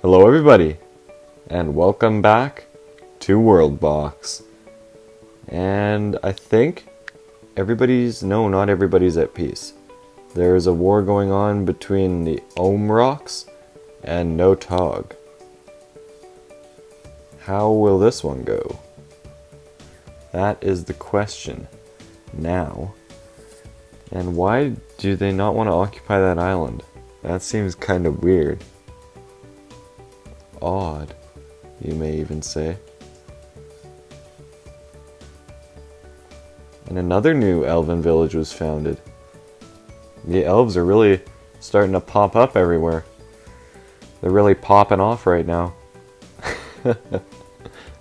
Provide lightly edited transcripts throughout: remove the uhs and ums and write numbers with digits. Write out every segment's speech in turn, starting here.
Hello everybody, and welcome back to WorldBox. And I think not everybody's at peace. There's a war going on between the Orcs and No Tog. How will this one go? That is the question now. And why do they not want to occupy that island? That seems kind of weird. Odd, you may even say. And another new elven village was founded. The elves are really starting to pop up everywhere. They're really popping off right now.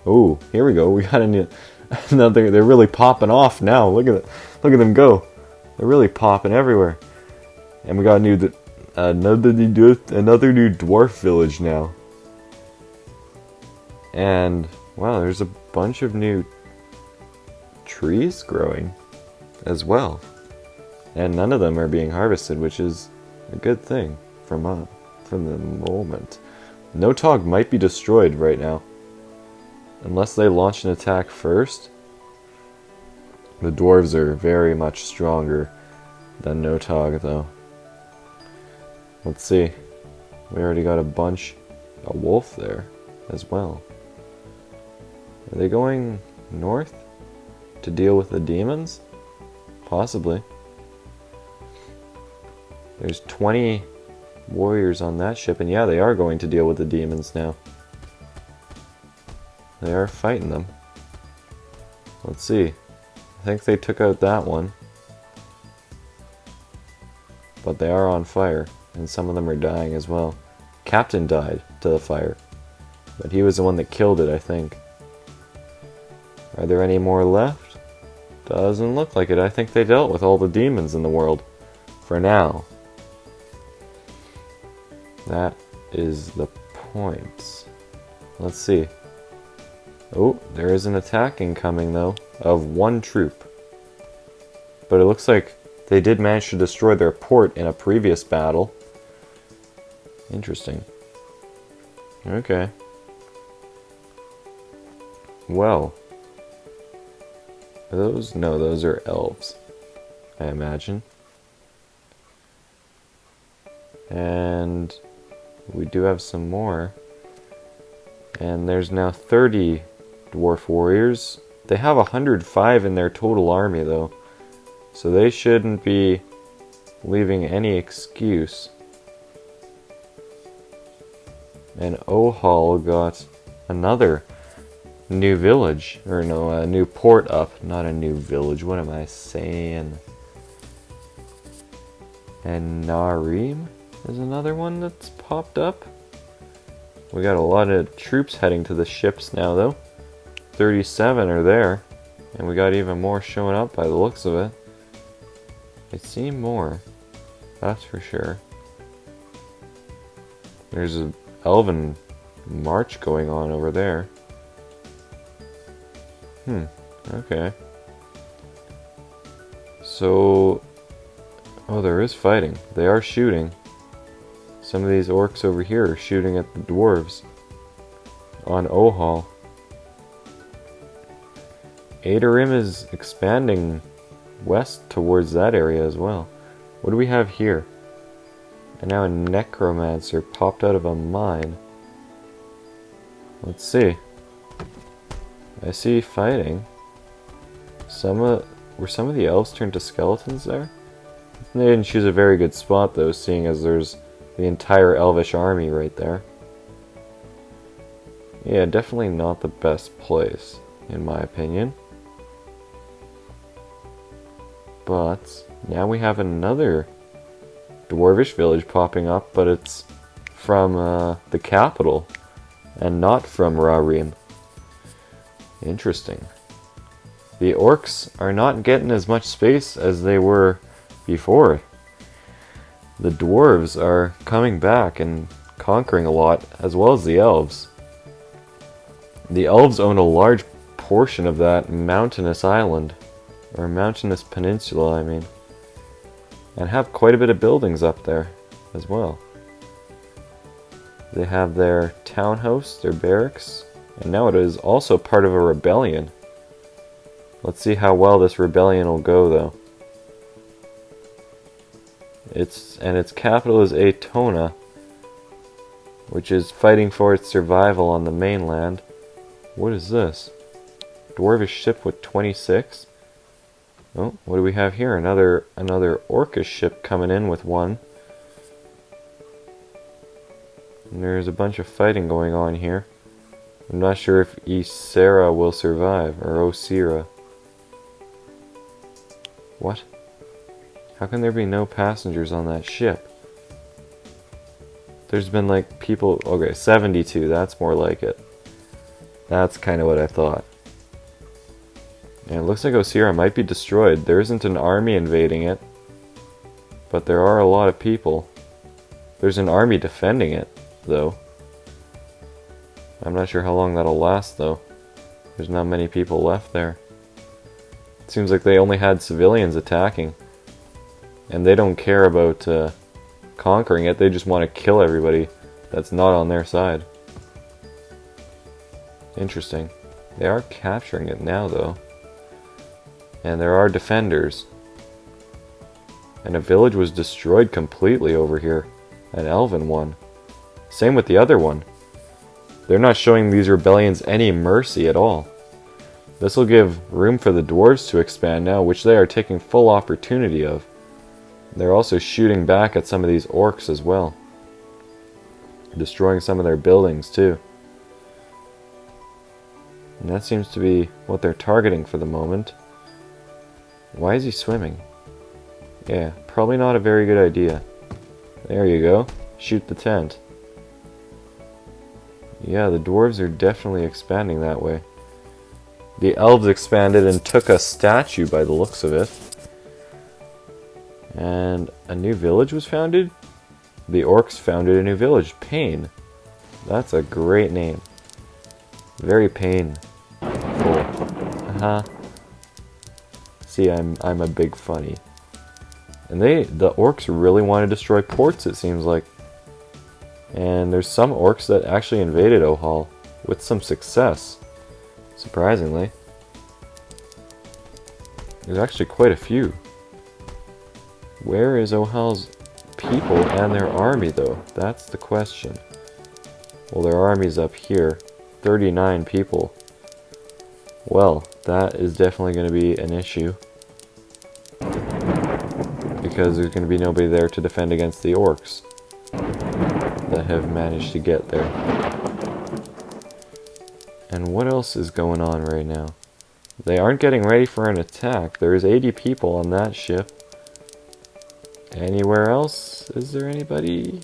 Oh, here we go. We got another. They're really popping off now. Look at them go. They're really popping everywhere. And we got another new dwarf village now. And wow, there's a bunch of new trees growing as well. And none of them are being harvested, which is a good thing from the moment. No Tog might be destroyed right now. Unless they launch an attack first. The dwarves are very much stronger than No Tog though. Let's see. We already got a wolf there as well. Are they going north to deal with the demons? Possibly. There's 20 warriors on that ship, and yeah, they are going to deal with the demons now. They are fighting them. Let's see. I think they took out that one. But they are on fire, and some of them are dying as well. Captain died to the fire, but he was the one that killed it, I think. Are there any more left? Doesn't look like it. I think they dealt with all the demons in the world. For now. That is the point. Let's see. Oh, there is an attack incoming though, of one troop. But it looks like they did manage to destroy their port in a previous battle. Interesting. Okay. Well. Are those? No, those are elves, I imagine. And we do have some more. And there's now 30 dwarf warriors. They have 105 in their total army though. So they shouldn't be leaving any excuse. And Ohal got another new village, or no, a new port up, not a new village, what am I saying? And Narim is another one that's popped up. We got a lot of troops heading to the ships now though. 37 are there, and we got even more showing up by the looks of it. I've seen more, that's for sure. There's an elven march going on over there. Okay. So, oh, there is fighting. They are shooting. Some of these orcs over here are shooting at the dwarves on Ohal. Adorim is expanding west towards that area as well. What do we have here? And now a necromancer popped out of a mine. Let's see. I see fighting. Were some of the elves turned to skeletons there? They didn't choose a very good spot though, seeing as there's the entire elvish army right there. Yeah, definitely not the best place, in my opinion. But now we have another dwarvish village popping up, but it's from the capital and not from Rarim. Interesting. The orcs are not getting as much space as they were before. The dwarves are coming back and conquering a lot, as well as the elves. The elves own a large portion of that mountainous island, or mountainous peninsula, I mean, and have quite a bit of buildings up there as well. They have their townhouse, their barracks, and now it is also part of a rebellion. Let's see how well this rebellion will go, though. Its capital is Atona, which is fighting for its survival on the mainland. What is this? Dwarvish ship with 26? Oh, what do we have here? Another Orcish ship coming in with one. And there's a bunch of fighting going on here. I'm not sure if Ysera will survive, or Osira. What? How can there be no passengers on that ship? There's been like people... Okay, 72, that's more like it. That's kind of what I thought. And it looks like Osira might be destroyed. There isn't an army invading it, but there are a lot of people. There's an army defending it, though. I'm not sure how long that'll last, though. There's not many people left there. It seems like they only had civilians attacking. And they don't care about conquering it, they just want to kill everybody that's not on their side. Interesting. They are capturing it now, though. And there are defenders. And a village was destroyed completely over here. An elven one. Same with the other one. They're not showing these rebellions any mercy at all. This will give room for the dwarves to expand now, which they are taking full opportunity of. They're also shooting back at some of these orcs as well. Destroying some of their buildings too. And that seems to be what they're targeting for the moment. Why is he swimming? Yeah, probably not a very good idea. There you go. Shoot the tent. Yeah, the dwarves are definitely expanding that way. The elves expanded and took a statue by the looks of it. And a new village was founded? The orcs founded a new village, Pain. That's a great name. Very painful. See, I'm a big funny. And the orcs really want to destroy ports, it seems like. And there's some orcs that actually invaded Ohal with some success. Surprisingly. There's actually quite a few. Where is Ohal's people and their army, though? That's the question. Well, their army's up here. 39 people. Well, that is definitely going to be an issue. Because there's going to be nobody there to defend against the orcs that have managed to get there. And what else is going on right now? They aren't getting ready for an attack. There's 80 people on that ship. Anywhere else? Is there anybody?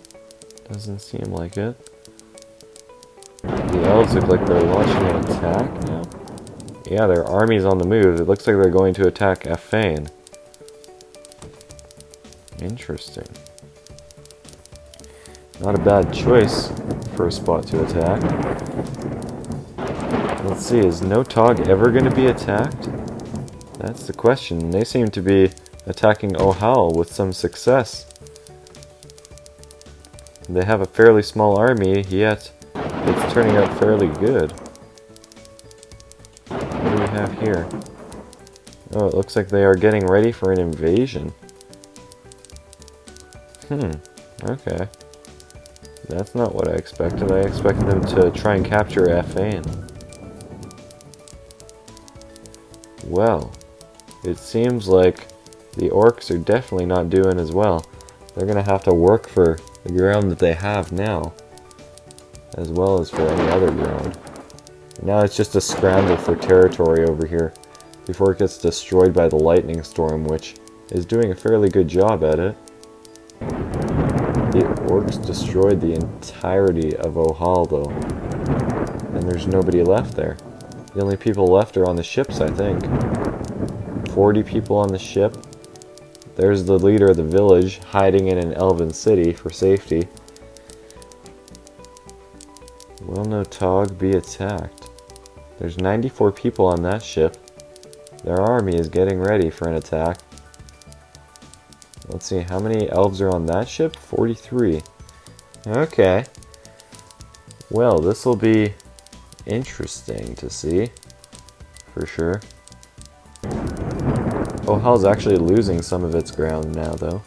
Doesn't seem like it. The elves look like they're launching an attack now. Yeah, their army's on the move. It looks like they're going to attack Effain. Interesting. Not a bad choice for a spot to attack. Let's see, is Notog ever going to be attacked? That's the question. They seem to be attacking Ohal with some success. They have a fairly small army, yet it's turning out fairly good. What do we have here? Oh, it looks like they are getting ready for an invasion. Okay. That's not what I expected. I expected them to try and capture Effain. Well, it seems like the orcs are definitely not doing as well. They're going to have to work for the ground that they have now, as well as for any other ground. Now it's just a scramble for territory over here before it gets destroyed by the lightning storm, which is doing a fairly good job at it. The orcs destroyed the entirety of Ohal, though, and there's nobody left there. The only people left are on the ships, I think. 40 people on the ship. There's the leader of the village, hiding in an elven city for safety. Will Notog be attacked? There's 94 people on that ship. Their army is getting ready for an attack. Let's see, how many elves are on that ship? 43. Okay. Well, this will be interesting to see, for sure. Oh, Hell's actually losing some of its ground now, though.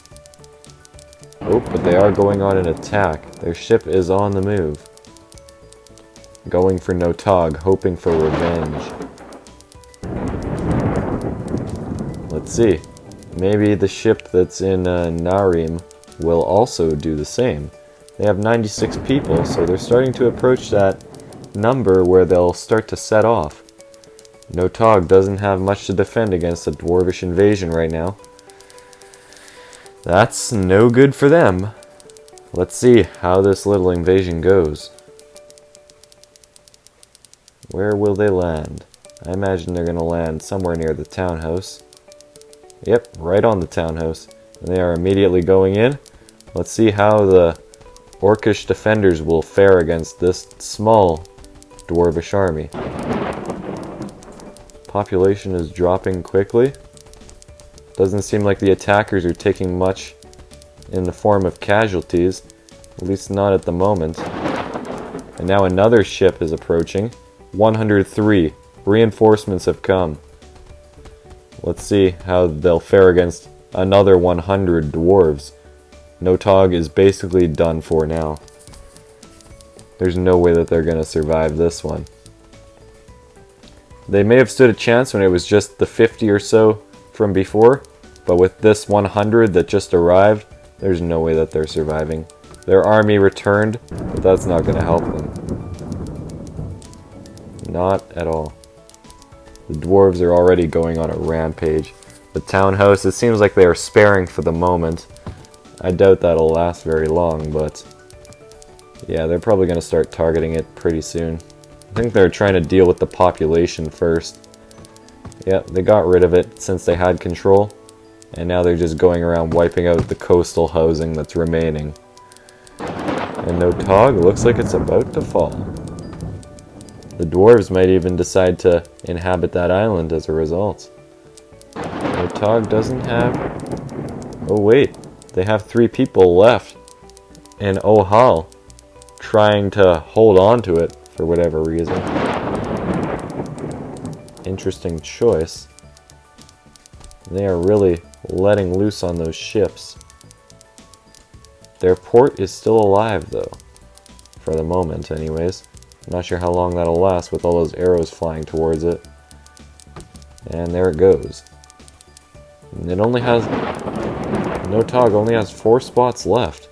Oh, but they are going on an attack. Their ship is on the move. Going for Notog, hoping for revenge. Let's see. Maybe the ship that's in Narim will also do the same. They have 96 people, so they're starting to approach that number where they'll start to set off. Notog doesn't have much to defend against a dwarvish invasion right now. That's no good for them. Let's see how this little invasion goes. Where will they land? I imagine they're going to land somewhere near the townhouse. Yep, right on the townhouse. And they are immediately going in. Let's see how the Orcish defenders will fare against this small dwarvish army. Population is dropping quickly. Doesn't seem like the attackers are taking much in the form of casualties, at least not at the moment. And now another ship is approaching. 103. Reinforcements have come. Let's see how they'll fare against another 100 dwarves. Notog is basically done for now. There's no way that they're going to survive this one. They may have stood a chance when it was just the 50 or so from before, but with this 100 that just arrived, there's no way that they're surviving. Their army returned, but that's not going to help them. Not at all. The dwarves are already going on a rampage. The townhouse, it seems like they are sparing for the moment. I doubt that'll last very long, but yeah, they're probably going to start targeting it pretty soon. I think they're trying to deal with the population first. Yeah, they got rid of it since they had control, and now they're just going around wiping out the coastal housing that's remaining. And Notog looks like it's about to fall. The dwarves might even decide to inhabit that island as a result. Notog doesn't have... Oh wait, they have 3 people left. And Ohal trying to hold on to it for whatever reason. Interesting choice. They are really letting loose on those ships. Their port is still alive though. For the moment anyways. Not sure how long that'll last with all those arrows flying towards it. And there it goes. And it only has... Notog only has 4 spots left.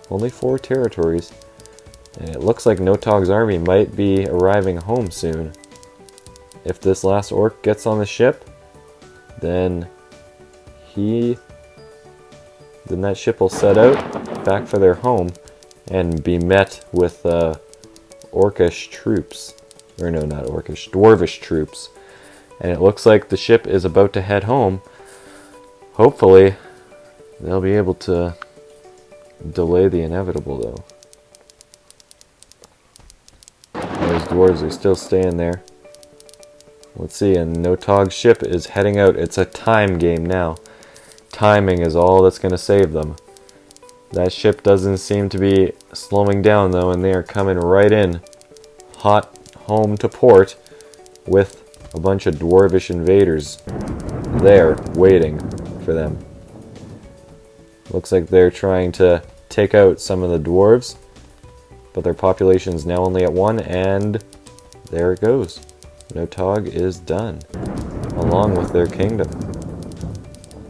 Only 4 territories. And it looks like Notog's army might be arriving home soon. If this last orc gets on the ship, then that ship will set out back for their home and be met with Orcish troops. Or no, not Orcish, dwarvish troops. And it looks like the ship is about to head home. Hopefully, they'll be able to delay the inevitable though. Those dwarves are still staying there. Let's see, and Notog's ship is heading out. It's a time game now. Timing is all that's going to save them. That ship doesn't seem to be slowing down though, and they are coming right in. Hot home to port with a bunch of dwarvish invaders there waiting for them. Looks like they're trying to take out some of the dwarves, but their population is now only at 1, and there it goes. Notog is done, along with their kingdom.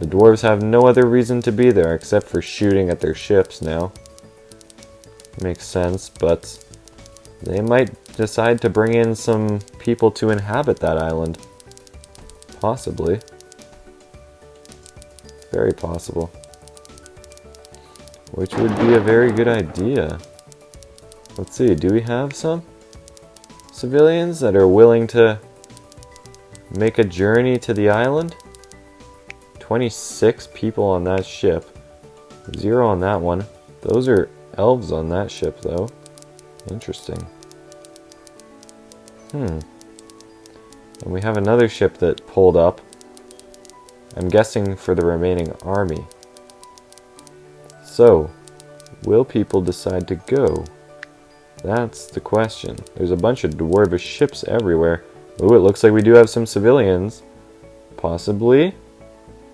The dwarves have no other reason to be there except for shooting at their ships now. Makes sense, but they might decide to bring in some people to inhabit that island. Possibly. Very possible. Which would be a very good idea. Let's see, do we have some civilians that are willing to make a journey to the island? 26 people on that ship. 0 on that one. Those are elves on that ship, though. Interesting. And we have another ship that pulled up. I'm guessing for the remaining army. So, will people decide to go? That's the question. There's a bunch of dwarvish ships everywhere. Ooh, it looks like we do have some civilians. Possibly.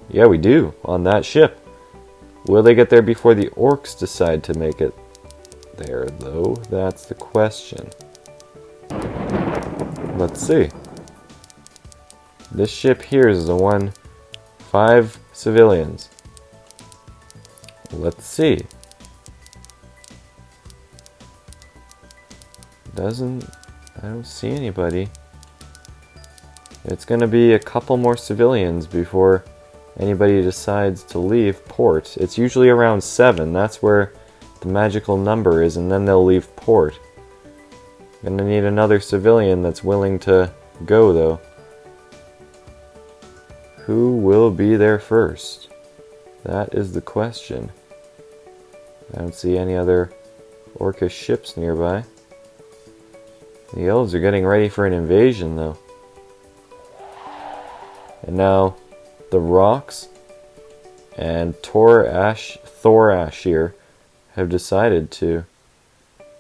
Yeah, we do, on that ship. Will they get there before the orcs decide to make it there, though? That's the question. Let's see. This ship here is the one. 5 civilians. Let's see. I don't see anybody. It's gonna be a couple more civilians before anybody decides to leave port. It's usually around 7. That's where the magical number is, and then they'll leave port. Gonna need another civilian that's willing to go, though. Who will be there first? That is the question. I don't see any other orcish ships nearby. The elves are getting ready for an invasion, though. And now, the rocks and Thor Ashir have decided to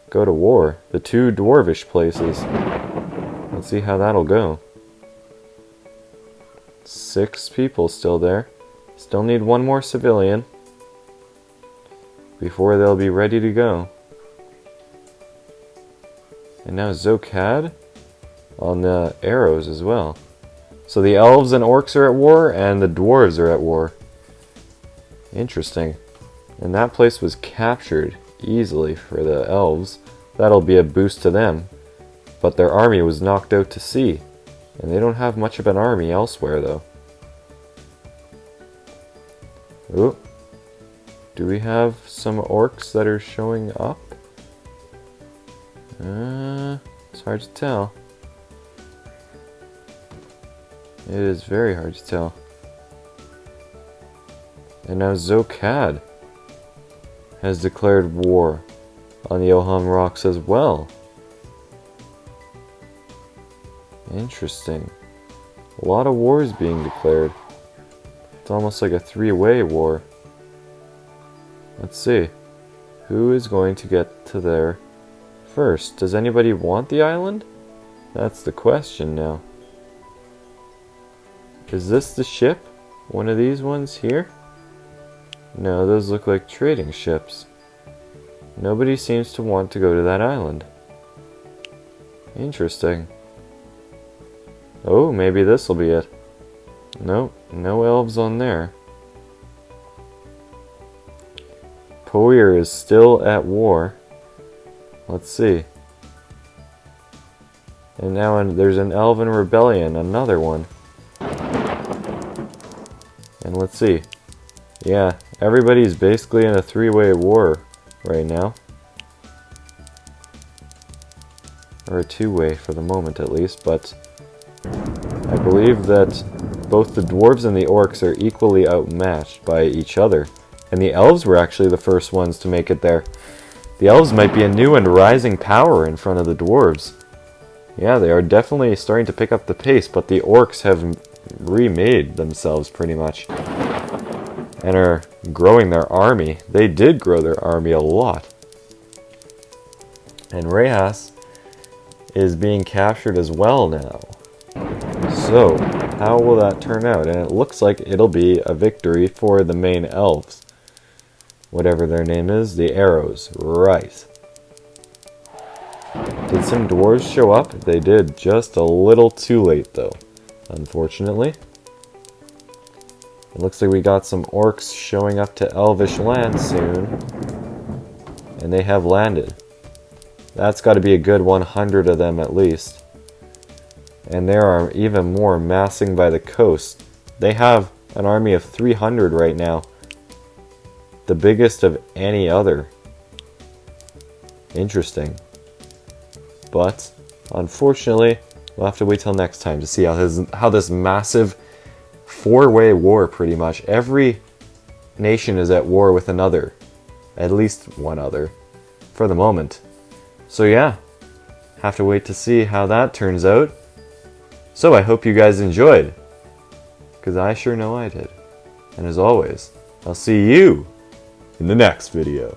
go to war. The 2 dwarvish places. Let's see how that'll go. 6 people still there. Still need 1 more civilian before they'll be ready to go. And now Zokad on the arrows as well. So the elves and orcs are at war, and the dwarves are at war. Interesting. And that place was captured easily for the elves. That'll be a boost to them. But their army was knocked out to sea. And they don't have much of an army elsewhere, though. Ooh. Do we have some orcs that are showing up? It's hard to tell. It is very hard to tell. And now Zokad has declared war on the Oham Rocks as well. Interesting. A lot of wars being declared. It's almost like a 3-way war. Let's see. Who is going to get to there first? Does anybody want the island? That's the question now. Is this the ship? One of these ones here? No, those look like trading ships. Nobody seems to want to go to that island. Interesting. Oh, maybe this will be it. Nope, no elves on there. Poir is still at war. Let's see. And now there's an elven rebellion, another one. And let's see. Yeah, everybody's basically in a 3-way war right now. Or a 2-way for the moment at least, but I believe that both the dwarves and the orcs are equally outmatched by each other. And the elves were actually the first ones to make it there. The elves might be a new and rising power in front of the dwarves. Yeah, they are definitely starting to pick up the pace, but the orcs have remade themselves pretty much. And are growing their army. They did grow their army a lot. And Rehas is being captured as well now. So, how will that turn out? And it looks like it'll be a victory for the main elves. Whatever their name is, the arrows. Right. Did some dwarves show up? They did, just a little too late though, unfortunately. It looks like we got some orcs showing up to Elvish land soon. And they have landed. That's got to be a good 100 of them at least. And there are even more massing by the coast. They have an army of 300 right now. The biggest of any other. Interesting. But, unfortunately, we'll have to wait till next time to see how this massive 4-way war, pretty much. Every nation is at war with another. At least one other. For the moment. So yeah, have to wait to see how that turns out. So I hope you guys enjoyed. Because I sure know I did. And as always, I'll see you in the next video.